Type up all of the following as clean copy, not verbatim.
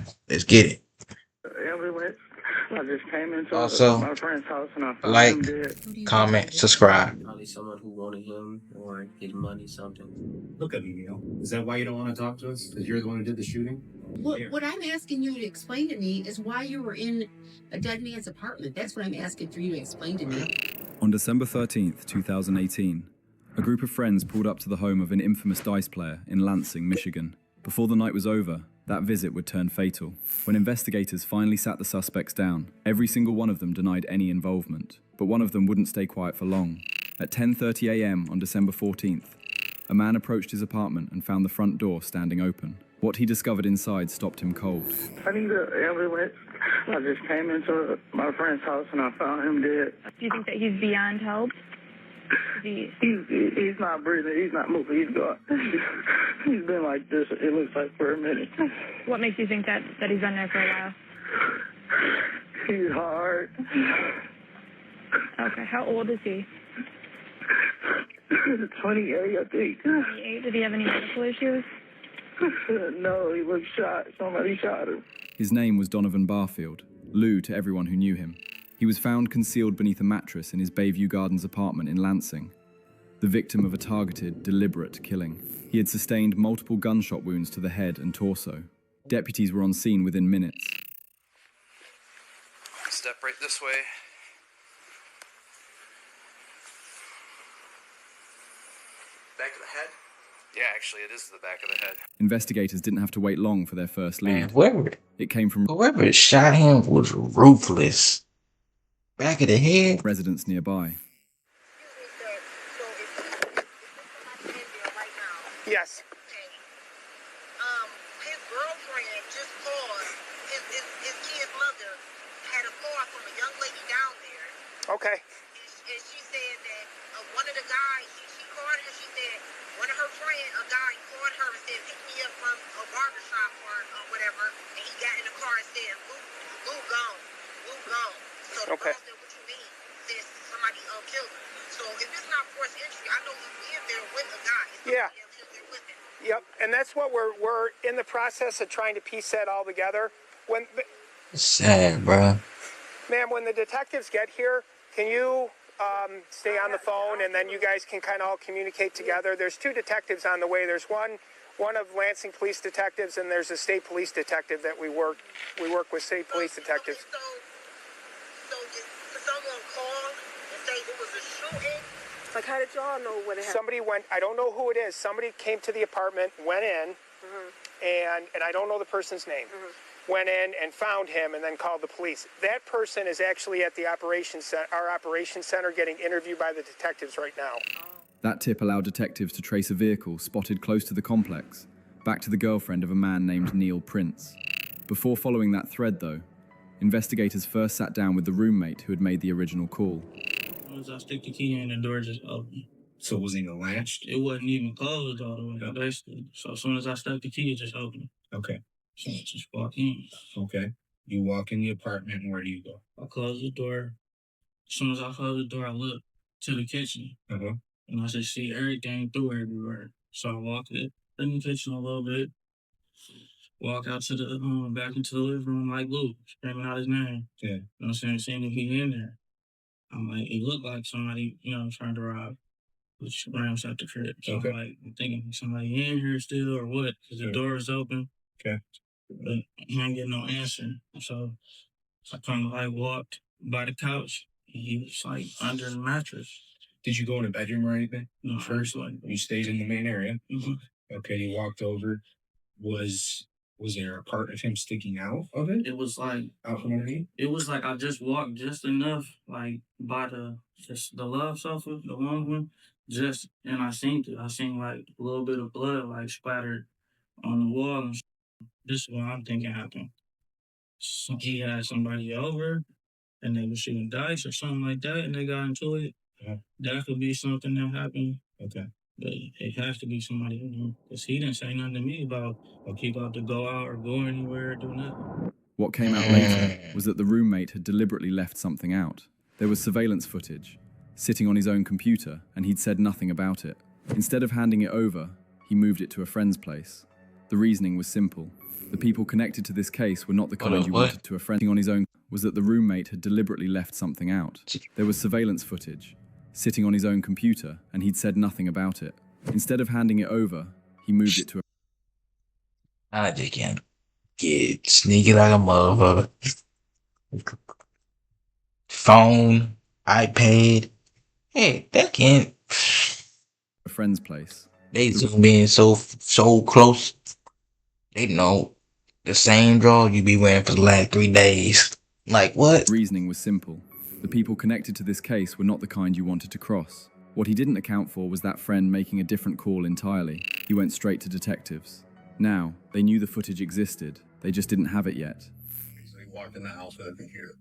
man. Let's get it. Yeah, I just came into Also, my friend's house and I found him like, dead. Who do you think comment, did it? subscribe. Probably someone who wanted him or his money, something. Look at me, Neil. Is that why you don't want to talk to us? Because you're the one who did the shooting? What I'm asking you to explain to me is why you were in a dead man's apartment. That's what I'm asking for you to explain to me. On December 13th, 2018, a group of friends pulled up to the home of an infamous dice player in Lansing, Michigan. Before the night was over, that visit would turn fatal. When investigators finally sat the suspects down, every single one of them denied any involvement. But one of them wouldn't stay quiet for long. At 10:30 a.m. on December 14th, a man approached his apartment and found the front door standing open. What he discovered inside stopped him cold. I need an ambulance. I just came into my friend's house and I found him dead. Do you think that he's beyond help? He's not breathing. He's not moving. He's gone. He's been like this, it looks like, for a minute. What makes you think that he's been there for a while? He's hard. Okay, how old is he? 28, I think. 28. Did he have any medical issues? No, he was shot. Somebody shot him. His name was Donovan Barfield, Lou to everyone who knew him. He was found concealed beneath a mattress in his Bayview Gardens apartment in Lansing, the victim of a targeted, deliberate killing. He had sustained multiple gunshot wounds to the head and torso. Deputies were on scene within minutes. Step right this way. Back of the head? Yeah, actually, it is the back of the head. Investigators didn't have to wait long for their first Man, lead. It came from whoever shot him was ruthless. Back of the head. residents nearby. Yes. His girlfriend just called. His kid's mother had a call from a young lady down there. Okay. And she said that one of the guys, she called her, she said, one of her friends, a guy called her and said, pick me up from a barbershop or whatever. And he got in the car and said, Lou gone. Lou gone. So the Okay. girl said, what you mean? Said somebody killed him. So if it's not forced entry, I know he's in there with a guy. Yeah. In there with him. Yep. And that's what we're in the process of trying to piece that all together. It's sad, bro. Ma'am, when the detectives get here, can you stay on the phone and then you guys can kind of all communicate together? There's two detectives on the way. There's one of Lansing police detectives and there's a state police detective that we work with state police detectives. So did someone call and say it was a shooting? Like, how did y'all know what happened? Somebody went, I don't know who it is. Somebody came to the apartment, went in, and I don't know the person's name. Went in and found him and then called the police. That person is actually at the our operations center getting interviewed by the detectives right now. That tip allowed detectives to trace a vehicle spotted close to the complex, back to the girlfriend of a man named Neil Prince. Before following that thread, though, investigators first sat down with the roommate who had made the original call. As I stick the key in, the door just opened. So it wasn't even latched? It wasn't even closed all the way, basically. So as soon as I stuck the key, it just opened. Okay. So I just walk in. Okay. You walk in the apartment, and where do you go? I close the door. As soon as I close the door, I look to the kitchen. Uh-huh. And I just see everything through everywhere. So I walk in the kitchen a little bit. Walk out to the back into the living room like Luke, screaming out his name. Yeah. You know what I'm saying? Seeing if he in there. I'm like, it looked like somebody, trying to rob, which rams out the crib. So Okay. I'm thinking somebody in here still or what? Because the door is open. Okay. But I ain't getting no answer. So I kind of walked by the couch. And he was under the mattress. Did you go in a bedroom or anything? No, First, you stayed in the main area. Mm-hmm. Okay, you walked over. Was there a part of him sticking out of it? It was out from underneath? It was I just walked just enough, by the love sofa, the long one, and I seen it. I seen a little bit of blood splattered on the wall. And this is what I'm thinking happened. So he had somebody over, and they were shooting dice or something like that, and they got into it. Yeah. That could be something that happened. Okay. But it has to be somebody, because he didn't say nothing to me about he about to go out or go anywhere or do nothing. What came out later was that the roommate had deliberately left something out. There was surveillance footage, sitting on his own computer, and he'd said nothing about it. Instead of handing it over, he moved it to a friend's place. The reasoning was simple. The people connected to this case were not the kind you what? wanted to a friend on his own. Was that the roommate had deliberately left something out. There was surveillance footage, sitting on his own computer, and he'd said nothing about it. Instead of handing it over, he moved it to a... I just can't get sneaky like a motherfucker. Phone, iPad. Hey, that can't. friend's place. They zoom in so close. They know the same draw you be wearing for the last 3 days. Like what? Reasoning was simple. The people connected to this case were not the kind you wanted to cross. What he didn't account for was that friend making a different call entirely. He went straight to detectives. Now, they knew the footage existed. They just didn't have it yet. So he walked in the house with a computer.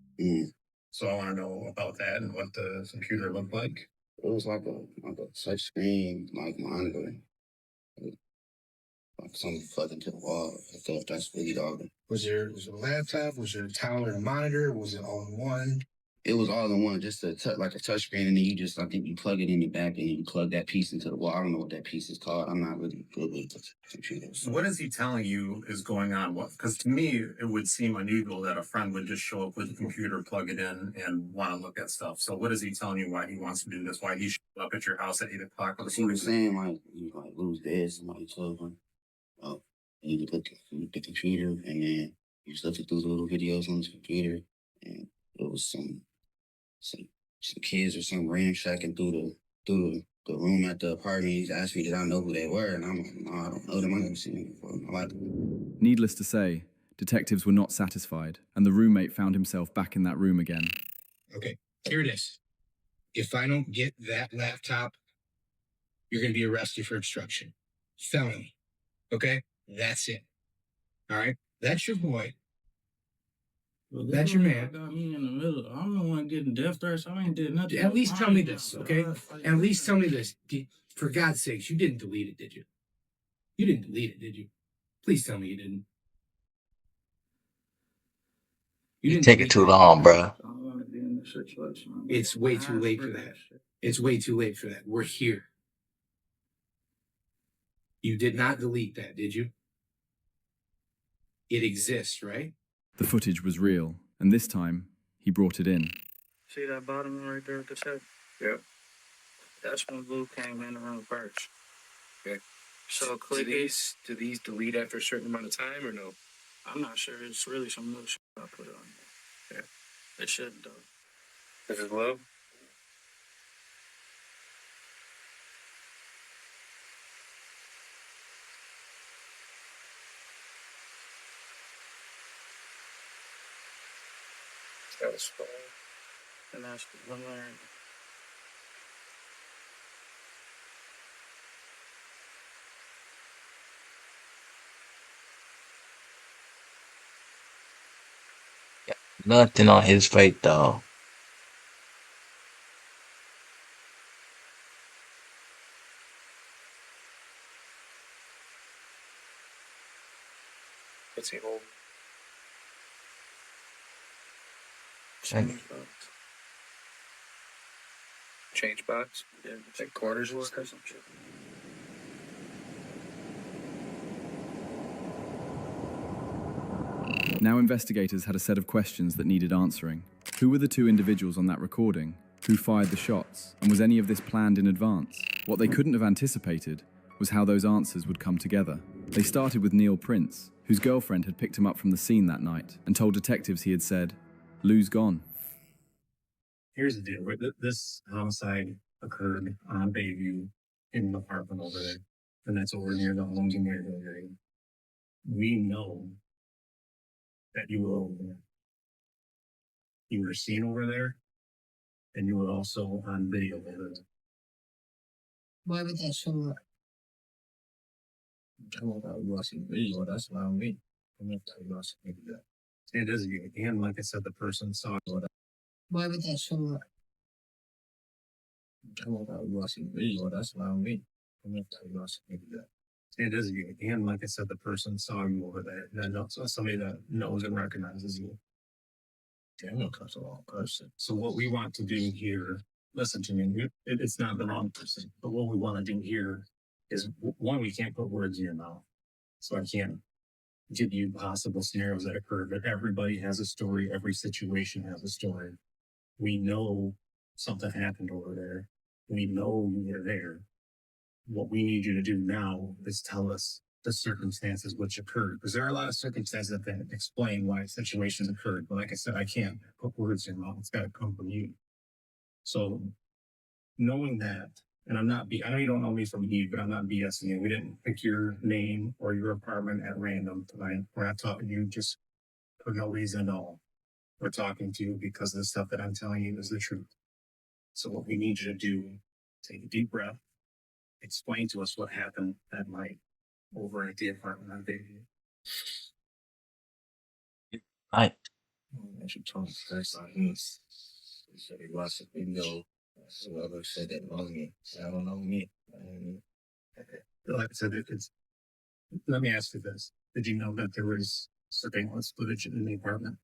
So I want to know about that and what the computer looked like. It was like a touch screen, like monitor. Like something plugged into the wall. I thought that's really all. Was there a laptop? Was there a tower and a monitor? Was it all in one? It was all in one, just like a touch screen, and then I think you plug it in the back and you plug that piece into the wall. I don't know what that piece is called. I'm not really good with computers. So what is he telling you is going on? Because to me, it would seem unusual that a friend would just show up with a computer, plug it in, and want to look at stuff. So what is he telling you why he wants to do this? Why he showed up at your house at 8 o'clock? Because he was saying, like, you like lose this, somebody told him. Oh, and you look at the computer, and then you just looked through the little videos on the computer, and it was some kids or some ransacking through the room at the apartment. He's asked me, did I know who they were? And I'm like, no, I don't know them. I've never seen them before in my life. Needless to say, detectives were not satisfied, and the roommate found himself back in that room again. Okay, here it is. If I don't get that laptop, you're going to be arrested for obstruction. Felony. Okay? That's it. All right? That's your boy. Well, that's your man. Got me in the middle. I'm the one getting death threats. I ain't did nothing. At least tell me this, okay? At least tell me this. For God's sakes, you didn't delete it, did you? You didn't delete it, did you? Please tell me you didn't. You take it too long, bro. I don't want to be in this situation. It's way too late for that. It's way too late for that. We're here. You did not delete that, did you? It exists, right? The footage was real, and this time, he brought it in. See that bottom one right there at the tip? Yep. That's when Blue came in the room first. Okay. So click do these delete after a certain amount of time or no? I'm not sure. It's really some new shit I put on there. Yeah. It shouldn't though. This is low? That was fine. And that's one there. Nothing on his face, though. What's he hold? Change box. Change box? Yeah. Like quarters and Or stuff? some shit. Now investigators had a set of questions that needed answering. Who were the two individuals on that recording? Who fired the shots? And was any of this planned in advance? What they couldn't have anticipated was how those answers would come together. They started with Neil Prince, whose girlfriend had picked him up from the scene that night and told detectives he had said, "Lou's gone." Here's the deal. This homicide occurred on Bayview in an apartment over there. And that's over near the homes in Maryville area. We know that you were over there. You were seen over there, and you were also on video over there. Why would that show up? I don't know you watching video. That's what I mean. I'm not telling you watching video. It is you. And like I said, the person saw it. Why would that show up? I don't know you watching video. That's what I mean. I'm not telling you watching video. It is you. And like I said, the person saw you over there. And also somebody that knows and recognizes you. Yeah, I'm gonna cut the wrong person. So what we want to do here, listen to me, it's not the wrong person, but what we want to do here is, one, we can't put words in your mouth. So I can't give you possible scenarios that occurred, but everybody has a story. Every situation has a story. We know something happened over there. We know you were there. What we need you to do now is tell us the circumstances which occurred, because there are a lot of circumstances that explain why situations occurred. But like I said, I can't put words in your mouth. It's got to come from you. So knowing that, and I know you don't know me from Eve, but I'm not BSing you. We didn't pick your name or your apartment at random tonight. We're not talking to you just for no reason at all. We're talking to you because the stuff that I'm telling you is the truth. So what we need you to do, take a deep breath, explain to us what happened that night over at the apartment on Bayview. I I should talk first on this. He said he watched the video. Whoever said that know me. I don't know me. Like I said, let me ask you this. Did you know that there was surveillance footage in the apartment?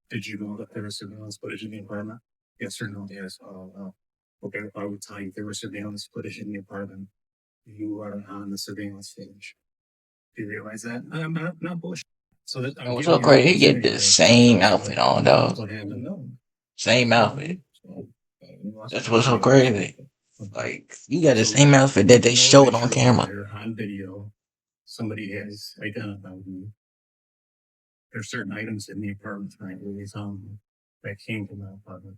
Did you know that there was surveillance footage in the apartment? Yes or no? Yes. Oh. Okay, I would tell you there was surveillance footage in the apartment. You are on the surveillance footage. Do you realize that? I'm not bullshit. So that it was so crazy. He get the same outfit on, dog. Same outfit. That's what's so crazy. Like, you got the same outfit that they showed on camera. On video, somebody has identified you. There's certain items in the apartment tonight that came from that apartment.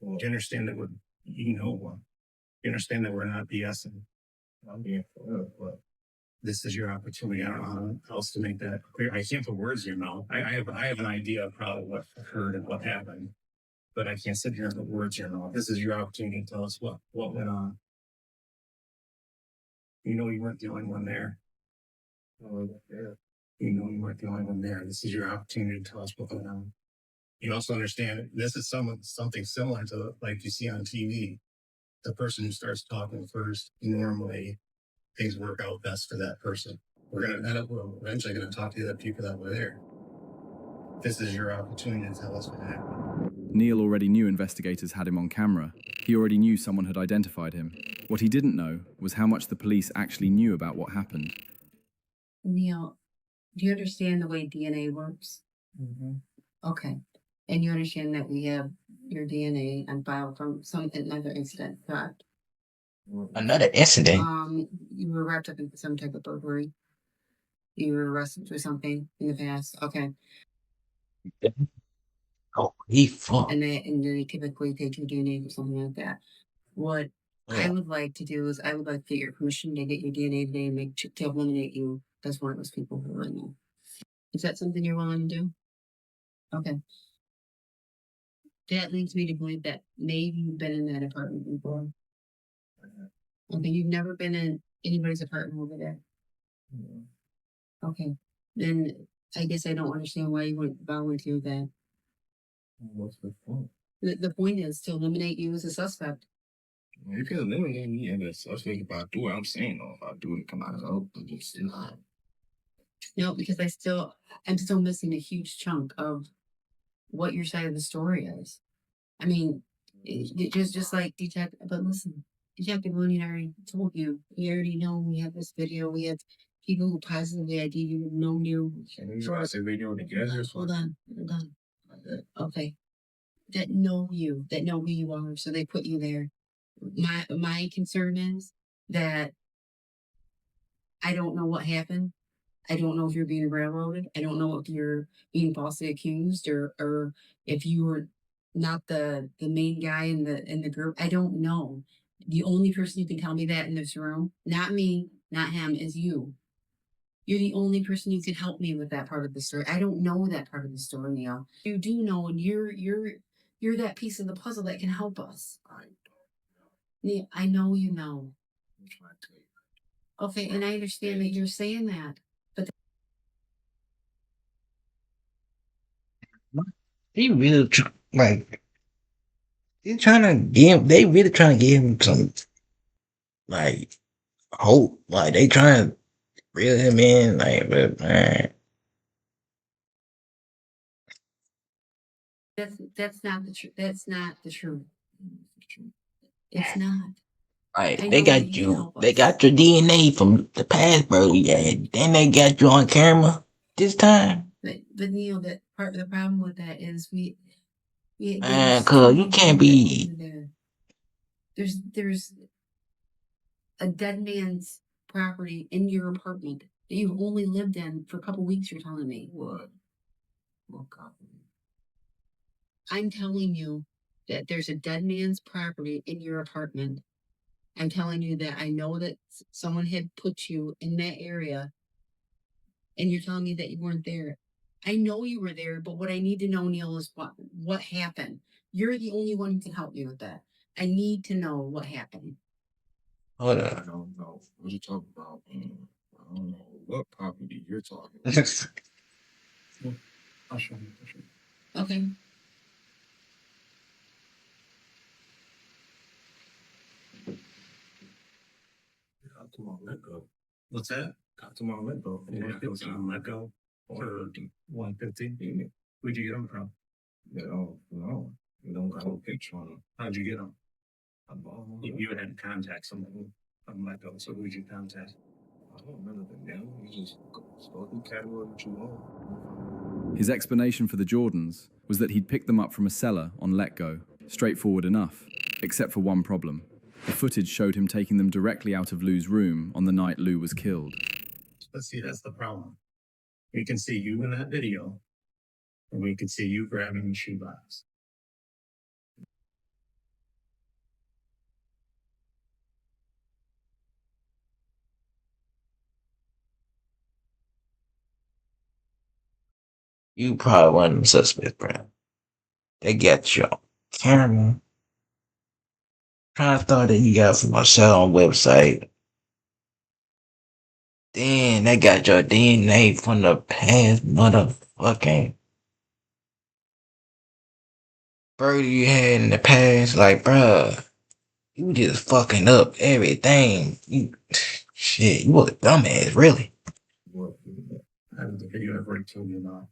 Do you understand that you understand that we're not BSing? I'm being for real, but this is your opportunity. I don't know how else to make that clear. I can't put words in your mouth. I have an idea of probably what occurred and what happened, but I can't sit here and put words in your mouth. This is your opportunity to tell us what went on. You know you weren't the only one there. You know you weren't the only one there. This is your opportunity to tell us what went on. You also understand this is something similar to like you see on TV. The person who starts talking first, normally things work out best for that person. We're eventually gonna talk to the other people that were there. This is your opportunity to tell us what happened. Neil already knew investigators had him on camera. He already knew someone had identified him. What he didn't know was how much the police actually knew about what happened. Neil, do you understand the way DNA works? Mm-hmm. Okay. And you understand that we have your DNA on file from another incident, correct? Another incident. You were wrapped up in some type of burglary. You were arrested for something in the past. Okay. Oh, he fucked. And they typically take your DNA or something like that. What I would like to do is I would like to get your permission to get your DNA today and to eliminate you as one of those people who are in there. Is that something you're willing to do? Okay. That leads me to believe that maybe you've been in that apartment before. Okay, you've never been in anybody's apartment over there. Okay, then I guess I don't understand why you wouldn't volunteer that. What's the point? The point is to eliminate you as a suspect. You can eliminate me as a suspect if I do what I'm saying, or if I do it, come out as open, it's not. No, because I'm still missing a huge chunk of what your side of the story is. I mean, just like Detective, but listen, Detective Looney already told you. We already know we have this video. We have people who positively ID you, who've known you. I say video together. Hold on. Okay. That know you, that know who you are, so they put you there. My concern is that I don't know what happened. I don't know if you're being railroaded. I don't know if you're being falsely accused or if you were not the main guy in the group. I don't know. The only person who can tell me that in this room, not me, not him, is you. You're the only person who can help me with that part of the story. I don't know that part of the story, Neil. You do know, and you're that piece of the puzzle that can help us. Neil, I know you know. Okay, and I understand that you're saying that. He really they really trying to give him some like hope. Like they trying to reel him in. Like, but man, That's not the truth. That's not the truth. It's not. Like I they know that got you you, help they us. got your DNA from the past, bro. Yeah, then they got you on camera this time, But Neil, that part of the problem with that is man. there's too Cause you many can't people that know be. you there. There's a dead man's property in your apartment that you've only lived in for a couple weeks. You're telling me. What? What copy? I'm telling you that there's a dead man's property in your apartment. I'm telling you that I know that someone had put you in that area, and you're telling me that you weren't there. I know you were there, but what I need to know, Neil, is what happened. You're the only one who can help me with that. I need to know what happened. Hold I up. don't know what you talking about. I don't know what property you're talking about. I'll show you. I'll show you. Okay. Got to my let go. What's that? Got to my let go. Yeah, it was on let go. Or 150. Where'd you get them from? Yeah, no. We don't got a picture on them. How'd you get them? You would have to contact someone from let go. So who'd you contact? I don't remember the name. You just go through catalog what you want. His explanation for the Jordans was that he'd picked them up from a seller on Letgo. Straightforward enough, except for one problem. The footage showed him taking them directly out of Lou's room on the night Lou was killed. Let's see, that's the problem. We can see you in that video, and we can see you grabbing the shoebox. You probably one of them suspects, bro. They got you on camera. Trying to thought that you got from my cell on website. Then they got your DNA from the past motherfucking bird you had in the past. Like, bruh, you just fucking up everything. You shit, you was a dumbass, really. What? I have the video I've already told you about.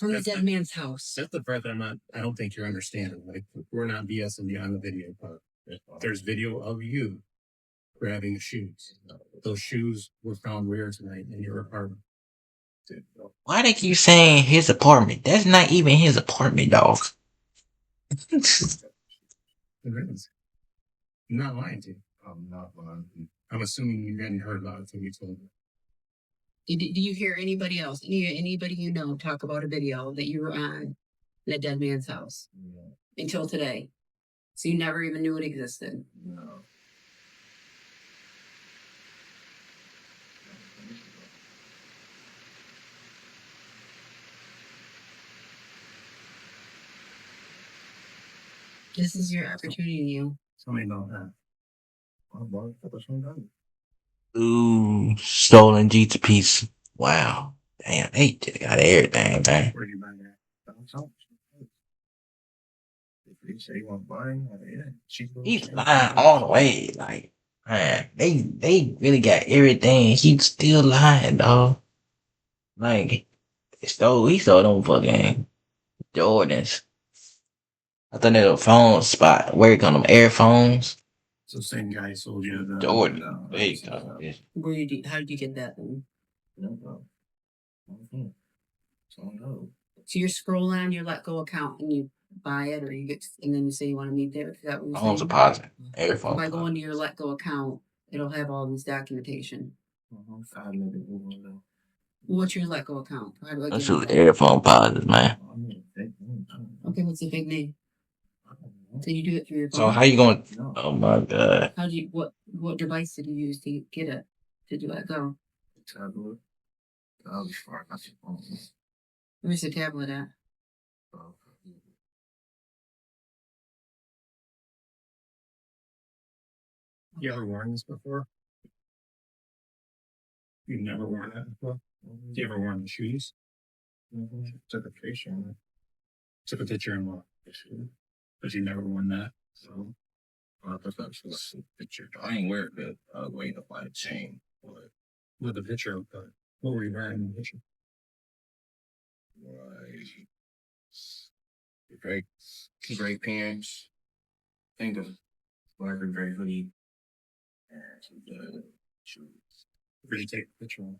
From the dead man's house. That's the part that I don't think you're understanding. Like, we're not BSing beyond the video part. There's video of you grabbing the shoes. Those shoes were found where tonight in your apartment. Why they keep saying his apartment? That's not even his apartment, dog. It is. I'm not lying to you. I'm not lying to you. I'm assuming you hadn't heard about it until you told me. Do you hear anybody else, anybody you know, talk about a video that you were on the dead man's house until today? So you never even knew it existed. No. This is your opportunity, you. Tell me about that. Ooh, stolen G2Ps. Wow. Damn, they just got everything, man. Where do you buy that? If you say you want buying, He's lying all the way. Like, man, they really got everything. He's still lying, dog. Like, he stole them fucking Jordans. I thought they were phone spot. Work on them earphones. So same guy sold you the Jordan. There you go. How did you get that then? So you're scrolling on your Let Go account and you buy it, or you get, and then you say you want to meet there. Is that what you're Phones saying? deposit. Earphones. By going to your Let Go account, it'll have all this documentation. What's your Let Go account? How do I Let's get do that? earphone pauses, man. Okay, what's the big name? So you do it through your phone. So how you going? Oh my god. How do you what device did you use to get it to do Let Go? Tablet. I'll be far. That's your phone. Where's the tablet at? You ever worn this before? You've never worn that before? You ever worn the shoes? Took a picture of it. Took a picture in what? But you never worn that. So I thought that was a picture. I ain't wear it, but I was waiting to buy a chain. With the picture of that. What were you wearing in the picture? Gray pants. Think of black or gray hoodie. Where did you take the picture of?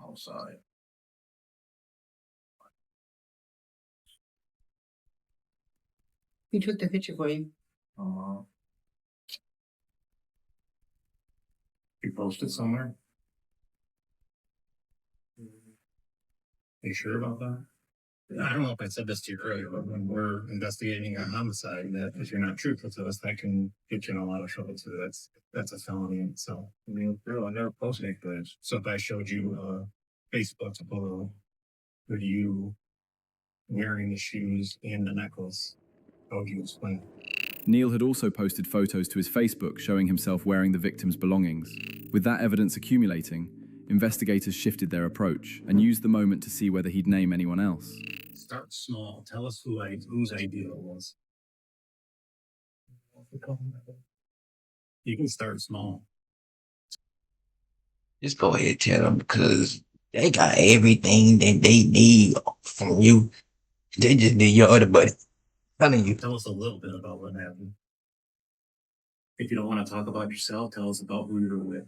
Outside. Who took the picture for you? You posted somewhere? You sure about that? I don't know if I said this to you earlier, but when we're investigating a homicide, that if you're not truthful to us, that can get you in a lot of trouble too. That's a felony in itself. I mean, girl, I never posted anything. So if I showed you Facebook photo with you wearing the shoes and the necklace, how would you explain? Neil had also posted photos to his Facebook showing himself wearing the victim's belongings. With that evidence accumulating, investigators shifted their approach and used the moment to see whether he'd name anyone else. Start small. Tell us whose idea it was. You can start small. Just go ahead and tell them because they got everything that they need from you. They just need your other buddy. Telling you. Tell us a little bit about what happened. If you don't want to talk about yourself, tell us about who you were with.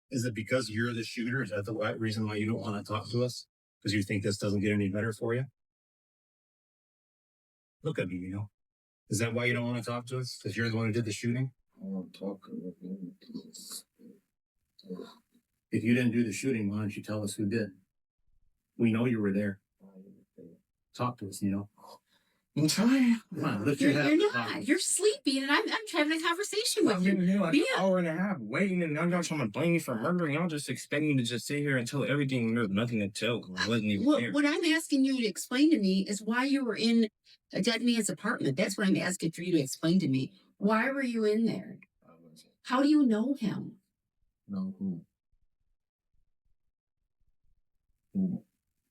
Is it because you're the shooter? Is that the reason why you don't want to talk to us? Because you think this doesn't get any better for you? Look at me, you know. Is that why you don't want to talk to us? Because you're the one who did the shooting? I want to talk to you. If you didn't do the shooting, why don't you tell us who did? We know you were there. Talk to us, you know. I'm trying. Come on, lift your head. You're not. You're sleepy, and I'm having a conversation with I've you. been here like an hour and a half waiting, and now y'all trying to blame me for murdering. Y'all just expecting me to just sit here and tell everything. There's nothing to tell. I wasn't even there. What I'm asking you to explain to me is why you were in a dead man's apartment. That's what I'm asking for you to explain to me. Why were you in there? How do you know him? No, who?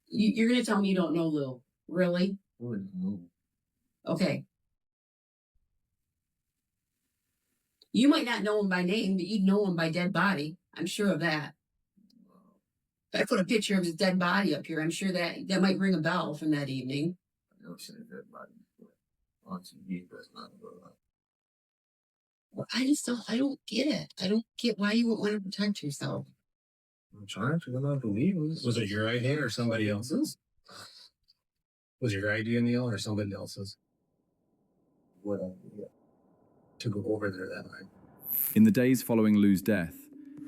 You're going to tell me you don't know Lil. Really? Who? Okay. You might not know him by name, but you'd know him by dead body. I'm sure of that. If I put a picture of his dead body up here, I'm sure that might ring a bell from that evening. I never seen a dead body before. On TV, that's not a good. Well, I don't get it. I don't get why you would want to protect yourself. I'm trying to, I believe it. Was it your idea or somebody else's? Was your idea, Neil, or somebody else's? What idea? To go over there that night. In the days following Lou's death,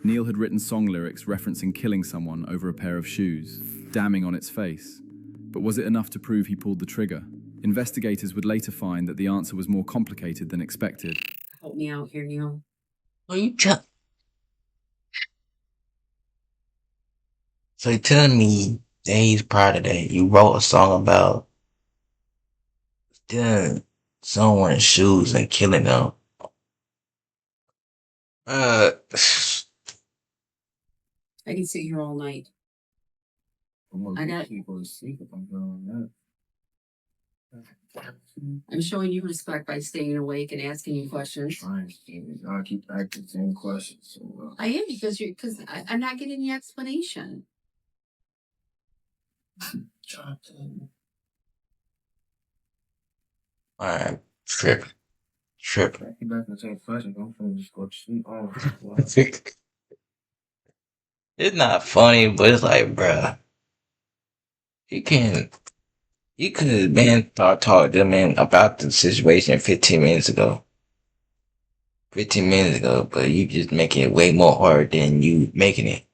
Neil had written song lyrics referencing killing someone over a pair of shoes, damning on its face. But was it enough to prove he pulled the trigger? Investigators would later find that the answer was more complicated than expected. Help me out here, Neil. Are you trying? So you're telling me days prior to that, you wrote a song about stealing someone's shoes and killing them? I can sit here all night. I got people asleep if I'm doing that. I'm showing you respect by staying awake and asking you questions. Trying to I keep asking the same questions. So, I am because I'm not getting the explanation. Alright, trip. I keep asking the same questions. I'm finna just go to sleep. Oh, It's not funny, but it's like, bruh, you could have been talk to them man about the situation 15 minutes ago. 15 minutes ago, but you just making it way more hard than you making it.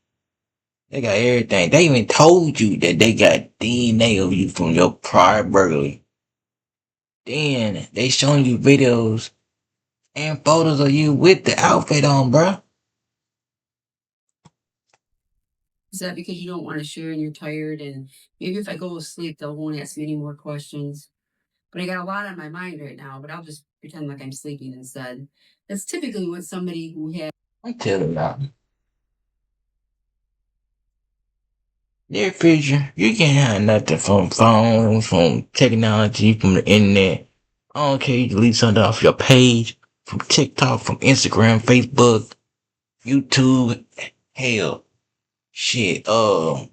They got everything. They even told you that they got DNA of you from your prior burglary. Then they showing you videos and photos of you with the outfit on, bruh. Is that because you don't want to share and you're tired? And maybe if I go to sleep, they won't ask me any more questions. But I got a lot on my mind right now, but I'll just pretend like I'm sleeping instead. That's typically what somebody who has... I'm telling you now. Near future, you can't have nothing from phones, from technology, from the internet. I don't care, you delete something off your page, from TikTok, from Instagram, Facebook. YouTube, hell, shit, live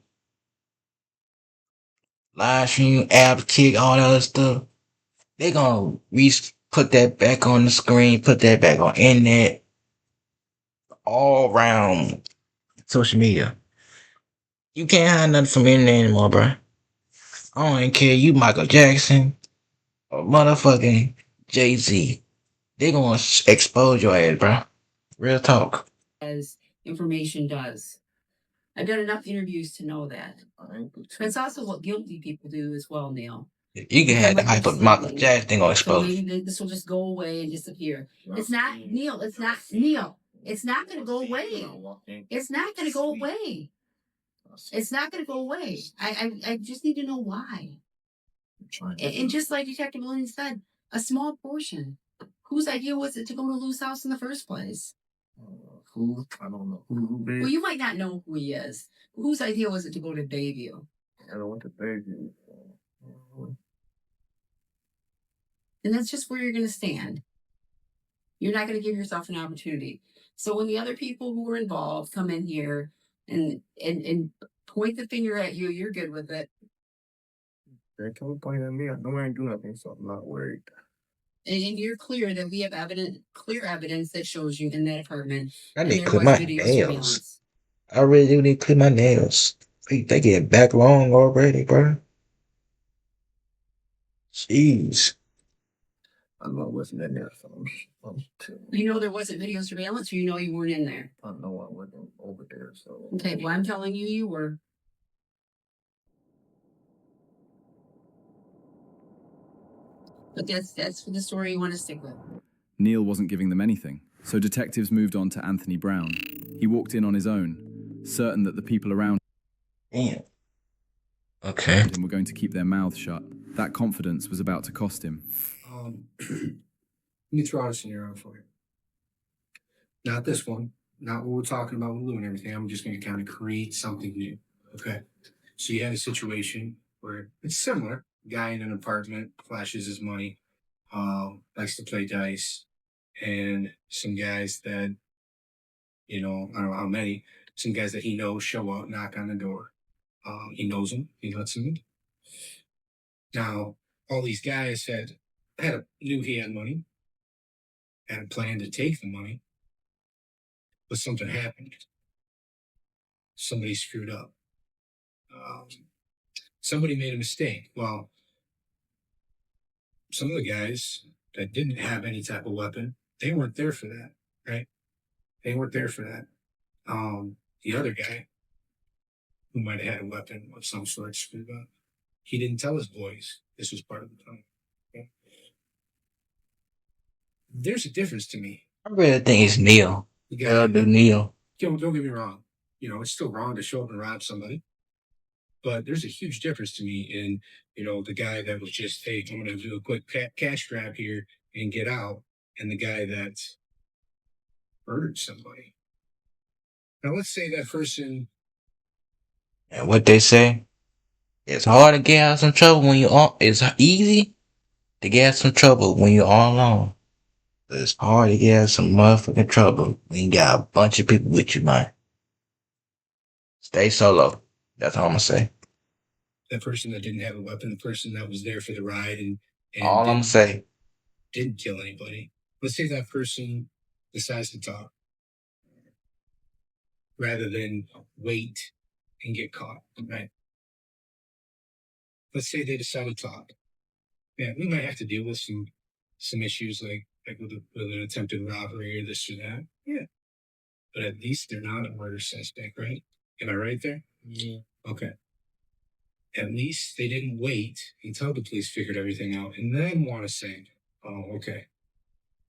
stream, app, kick, all that other stuff. They gonna put that back on the screen, put that back on internet, all around social media. You can't hide nothing from internet anymore, bro. I don't even care you Michael Jackson or motherfucking Jay-Z. They gonna expose your ass, bro. Real talk. As information does. I've done enough interviews to know that. That's also what guilty people do as well, Neil. You can have the hype of Michael Jackson, they gonna So expose you. maybe this will just go away and disappear. It's not, Neil. It's not, Neil. It's not going to go away. It's not going to go away. It's not going to go away. I just need to know why. And just like Detective Lynn said, a small portion. Whose idea was it to go to Lou's house in the first place? Who? I don't know. Who did? Well, you might not know who he is. Whose idea was it to go to Bayview? I don't want to Bayview. And that's just where you're going to stand. You're not going to give yourself an opportunity. So when the other people who were involved come in here and point the finger at you, you're good with it. They can't point at me. I know I ain't do nothing, so I'm not worried. And you're clear that we have clear evidence that shows you in that apartment. I and need to there clip was my video nails. surveillance. I really do need to clip my nails. They get back long already, bro. Jeez. I know I wasn't in there, so You know there wasn't video surveillance, or you know you weren't in there? I know I wasn't over there, so. Okay, well, I'm telling you, you were. But that's the story you want to stick with. Neil wasn't giving them anything, so detectives moved on to Anthony Brown. He walked in on his own, certain that the people around Damn. Okay. him were going to keep their mouths shut. That confidence was about to cost him. Let me throw out a scenario for you. Not this one, not what we're talking about with Lou and everything. I'm just going to kind of create something new. Okay. So you had a situation where it's similar. Guy in an apartment flashes his money, likes to play dice, and some guys that, I don't know how many, some guys that he knows show up, knock on the door. He knows them, he lets them in. Now, all these guys knew he had money, had a plan to take the money, but something happened. Somebody screwed up. Somebody made a mistake. Well, some of the guys that didn't have any type of weapon, they weren't there for that, right? They weren't there for that. The other guy, who might have had a weapon of some sort, screwed up. He didn't tell his boys this was part of the plan. Okay? There's a difference to me. I really think it's Neil. I'll do Neil. Don't get me wrong. It's still wrong to show up and rob somebody. But there's a huge difference to me in, the guy that was just, hey, I'm going to do a quick cash grab here and get out, and the guy that murdered somebody. Now, let's say that person. And what they say, it's hard to get out of some trouble when you're on. It's easy to get out of some trouble when you're all alone. But it's hard to get out of some motherfucking trouble when you got a bunch of people with you, man. Stay solo. That's all I'm gonna say. That person that didn't have a weapon, the person that was there for the ride and All I'm gonna say. Didn't kill anybody. Let's say that person decides to talk rather than wait and get caught, right? Let's say they decide to talk. Yeah, we might have to deal with some issues like with an attempted robbery or this or that. Yeah. But at least they're not a murder suspect, right? Am I right there? Yeah. Okay. At least they didn't wait until the police figured everything out and then want to say, oh, okay.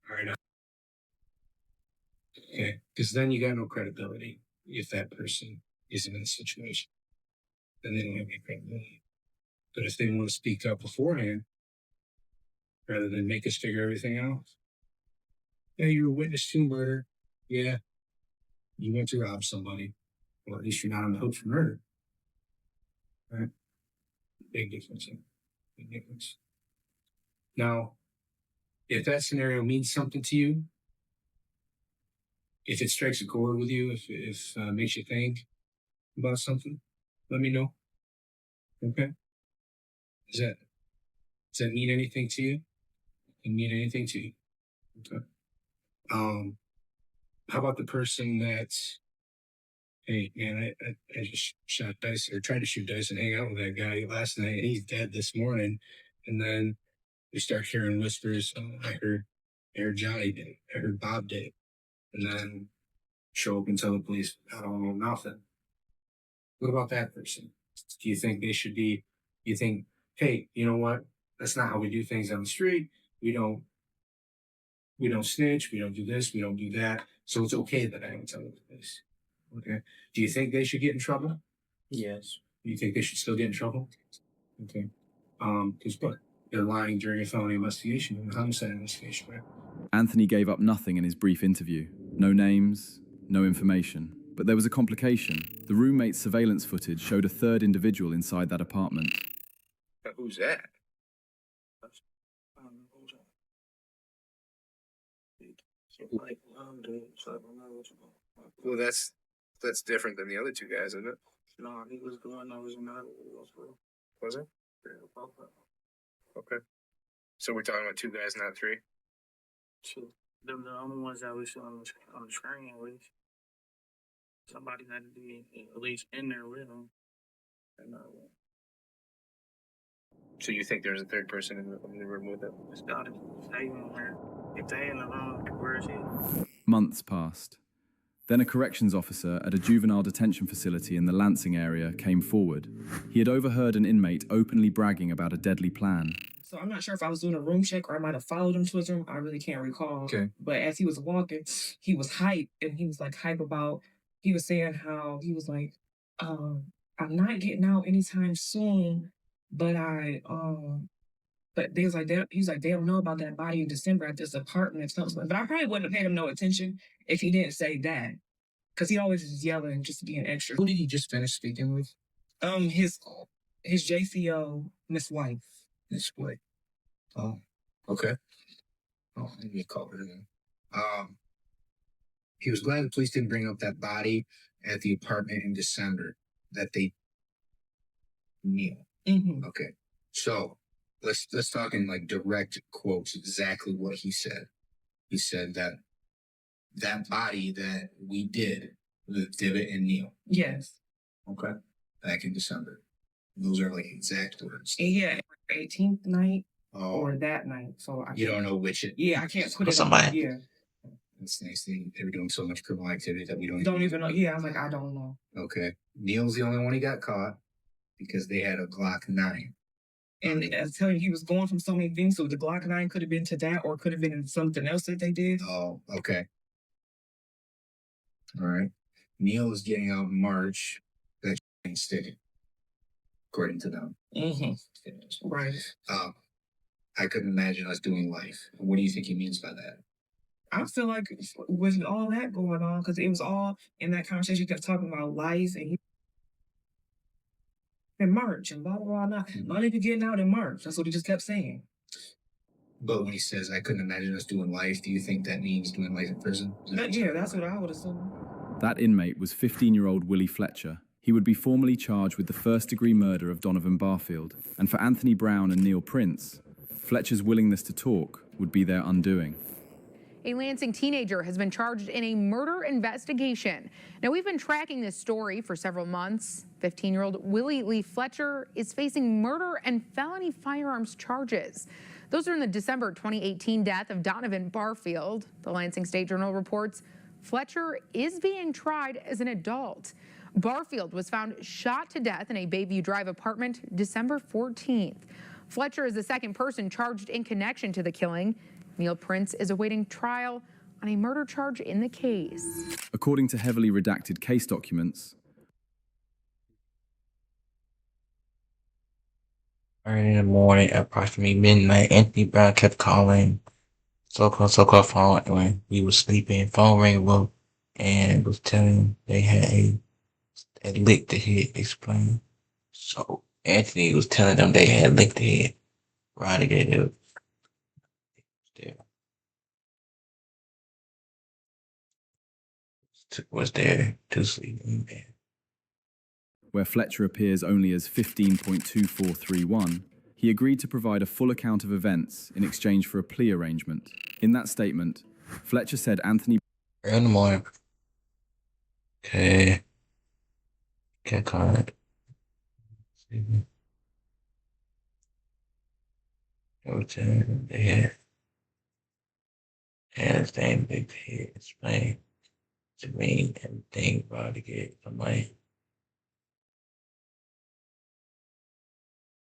All right. Okay. Because then you got no credibility if that person isn't in a situation. Then they don't have any credibility. But if they want to speak up beforehand, rather than make us figure everything out, yeah, you're a witness to murder. Yeah. You went to rob somebody. Well, at least you're not on the hook for murder. Right? Big difference. Big difference. Now, if that scenario means something to you, If it strikes a chord with you, if makes you think about something, let me know. Okay. Does that mean anything to you? It mean anything to you? Okay. How about the person that's, hey man, I just shot dice or tried to shoot dice and hang out with that guy last night, and he's dead this morning. And then we start hearing whispers. I heard Johnny did. I heard Bob did. And then show up and tell the police, I don't know nothing. What about that person? Do you think they should be? You think, hey, you know what? That's not how we do things on the street. We don't snitch. We don't do this. We don't do that. So it's okay that I don't tell the police. Okay. Do you think they should get in trouble? Yes. Do you think they should still get in trouble? Okay. Because what? They're lying during a felony investigation and a homicide investigation, right? Anthony gave up nothing in his brief interview. No names, no information. But there was a complication. The roommate's surveillance footage showed a third individual inside that apartment. Who's that? Well, that's different than the other two guys, isn't it? No, he was going. I was not. Was it? Okay. So we're talking about two guys, not three. Two. Them the only ones that we saw on the screen with. Somebody had to be at least in there with him. And, so you think there's a third person in the room with them? it's got to stay in there. If they in the room, where is he? Months passed. Then a corrections officer at a juvenile detention facility in the Lansing area came forward. He had overheard an inmate openly bragging about a deadly plan. So I'm not sure if I was doing a room check or I might have followed him to his room. I really can't recall. Okay. But as he was walking, he was hype, and he was like hype about. He was saying how he was like, I'm not getting out anytime soon, but but they was like, he was like, they don't know about that body in December at this apartment or something. But I probably wouldn't have paid him no attention if he didn't say that, because he always is yelling just being extra. Who did he just finish speaking with? His JCO Miss White. Miss White. Oh, okay. Oh, I need to call her then. He was glad the police didn't bring up that body at the apartment in December that they knew. Mm-hmm. Okay. So let's talk in like direct quotes exactly what he said. He said that body that we did with Divot and Neil. Yes. Okay. Back in December. Those are like exact words. Yeah, 18th night Oh, or that night. So you don't know which it. Yeah, I can't put it somebody. on. Yeah. That's the nice thing. They were doing so much criminal activity that we don't Don't even know. Yeah, I'm like, I don't know. Okay. Neil's the only one he got caught because they had a Glock 9. And I was telling you, he was going from so many things. So the Glock 9 could have been to that, or could have been something else that they did. Oh, okay. All right. Neil is getting out in March. That ain't sticking, according to them. Mm-hmm. Right. I couldn't imagine us doing life. What do you think he means by that? I feel like with all that going on, because it was all in that conversation, he kept talking about life and in March and blah, blah, blah. Money to getting out in March. That's what he just kept saying. But when he says, I couldn't imagine us doing life, do you think that means doing life in prison? Yeah, that's what I would assume. That inmate was 15-year-old Willie Fletcher. He would be formally charged with the first-degree murder of Donovan Barfield. And for Anthony Brown and Neil Prince, Fletcher's willingness to talk would be their undoing. A Lansing teenager has been charged in a murder investigation. Now, we've been tracking this story for several months. 15-year-old Willie Lee Fletcher is facing murder and felony firearms charges. Those are in the December 2018 death of Donovan Barfield. The Lansing State Journal reports Fletcher is being tried as an adult. Barfield was found shot to death in a Bayview Drive apartment December 14th. Fletcher is the second person charged in connection to the killing. Neil Prince is awaiting trial on a murder charge in the case. According to heavily redacted case documents, early in the morning, at approximately midnight, Anthony Brown kept calling so-called phone when we was sleeping. Phone rang up and was telling they had a licked the head, explained. So Anthony was telling them they had licked the head. Right again, there. was there to sleep in bed. Where Fletcher appears only as 15.2431, he agreed to provide a full account of events in exchange for a plea arrangement. In that statement, Fletcher said Anthony... Early in the morning. Okay. Get caught. Everything they had the same big head explain to me everything about to get some money.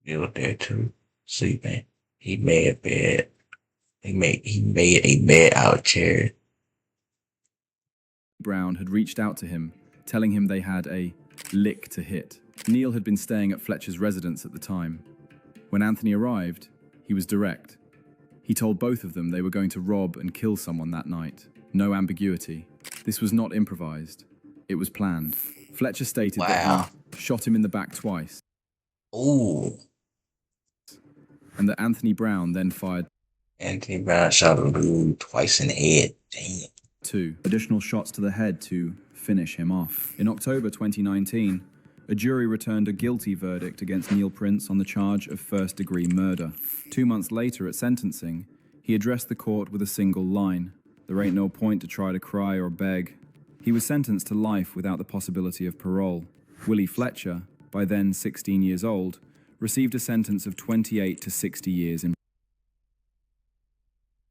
He was there too, sleeping. He made a bed. He made a bed out of chairs. Brown had reached out to him, telling him they had a lick to hit. Neil had been staying at Fletcher's residence at the time. When Anthony arrived, he was direct. He told both of them they were going to rob and kill someone that night. No ambiguity. This was not improvised. It was planned. Fletcher stated that he shot him in the back twice. Ooh. And that Anthony Brown then fired. Anthony Brown shot a dude twice in the head. Damn. 2 additional shots to the head to finish him off. In October 2019, a jury returned a guilty verdict against Neil Prince on the charge of first-degree murder. 2 months later at sentencing, he addressed the court with a single line: "There ain't no point to try to cry or beg." He was sentenced to life without the possibility of parole. Willie Fletcher, by then 16 years old, received a sentence of 28 to 60 years in.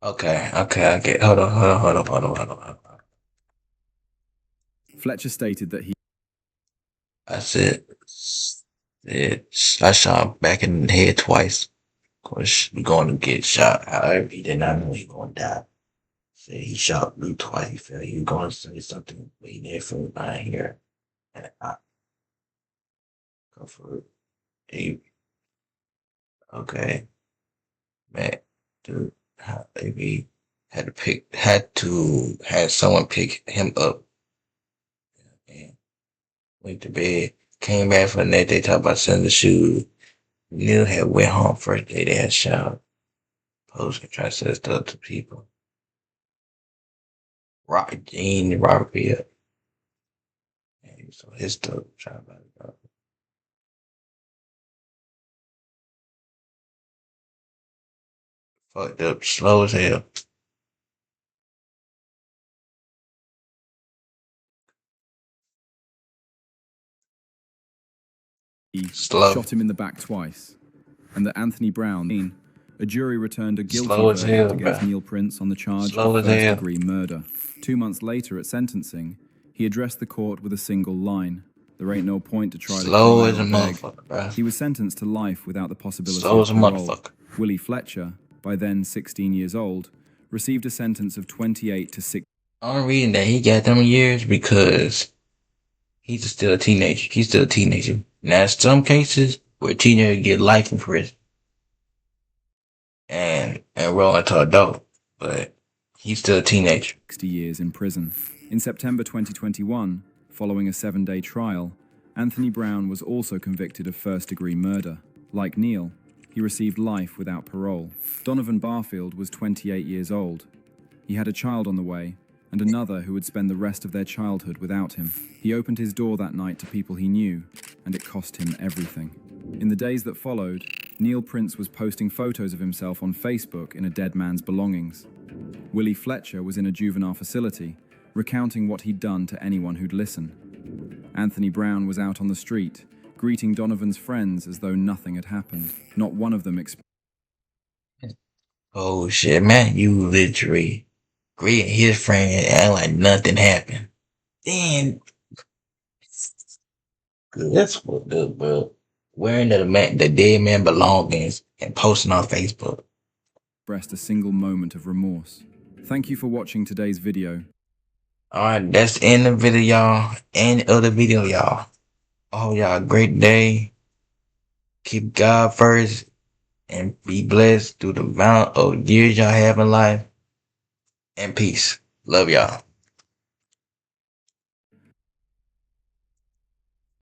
Okay, I get. Hold on. Fletcher stated that he. I said, I shot him back in the head twice. Of course, we're going to get shot. However, he did not know he was going to die. Said he shot me twice. He felt he was going to say something, but he didn't feel lying here. And I go for it. Okay, man, dude, maybe had someone pick him up. And went to bed. Came back from that. They talked about selling the shoes. Neil had went home first day. They had showered. Posting, trying to sell stuff to people. Gene Robert. And so his stuff trying to buy it up. Fucked up, slow as hell. He Slow. shot him in the back twice, and that Anthony Brown, a jury returned a guilty Slow as verdict hell, against bruh. Neil Prince on the charge Slow of as hell. first-degree murder. 2 months later at sentencing, he addressed the court with a single line: "There ain't no point to try Slow to as cry a or beg." motherfucker, bruh. He was sentenced to life without the possibility Slow of as a parole. motherfucker. Willie Fletcher, by then 16 years old, received a sentence of 28 to 6. I'm reading that he got them years because he's still a teenager. He's still a teenager. Now, some cases where teenagers get life in prison and roll into adult, but he's still a teenager. 60 years in prison. In September 2021, following a 7-day trial, Anthony Brown was also convicted of first-degree murder. Like Neil, he received life without parole. Donovan Barfield was 28 years old. He had a child on the way, and another who would spend the rest of their childhood without him. He opened his door that night to people he knew, and it cost him everything. In the days that followed, Neil Prince was posting photos of himself on Facebook in a dead man's belongings. Willie Fletcher was in a juvenile facility, recounting what he'd done to anyone who'd listen. Anthony Brown was out on the street, greeting Donovan's friends as though nothing had happened. Not one of them Oh shit, man, you literally greeting his friend and act like nothing happened. Then that's fucked up, bro. Wearing the dead man belongings and posting on Facebook. expressed a single moment of remorse. Thank you for watching today's video. Alright, that's the end of the video, y'all. End of the video, y'all. Oh, y'all, great day. Keep God first and be blessed through the amount of years y'all have in life. And peace. Love y'all.